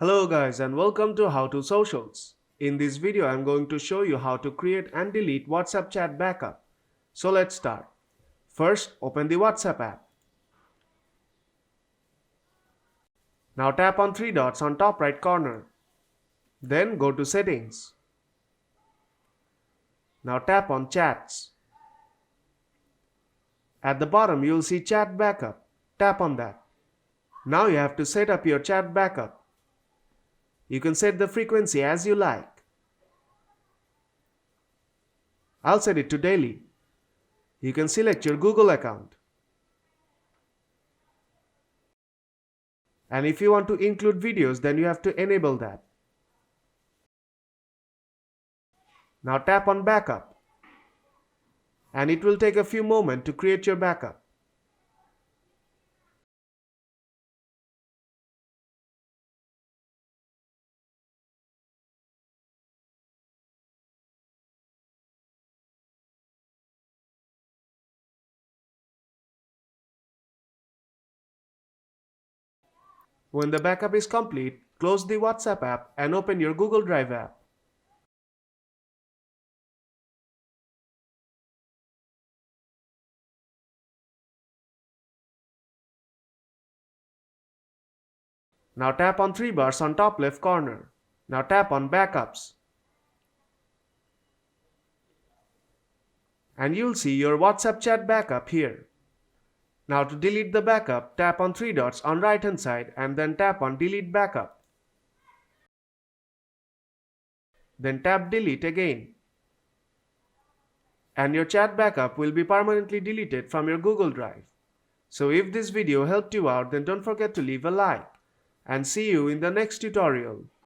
Hello guys and welcome to How to Socials. In this video I'm going to show you how to create and delete WhatsApp chat backup. So let's start. First open the WhatsApp app. Now tap on three dots on top right corner. Then go to settings. Now tap on chats. At the bottom you'll see chat backup. Tap on that. Now you have to set up your chat backup. You can set the frequency as you like. I'll set it to daily. You can select your Google account. And if you want to include videos, then you have to enable that. Now tap on backup. And it will take a few moments to create your backup. When the backup is complete, close the WhatsApp app and open your Google Drive app. Now tap on three bars on top left corner. Now tap on Backups. And you'll see your WhatsApp chat backup here. Now to delete the backup, tap on three dots on right hand side and then tap on Delete Backup. Then tap Delete again. And your chat backup will be permanently deleted from your Google Drive. So if this video helped you out, then don't forget to leave a like. And see you in the next tutorial.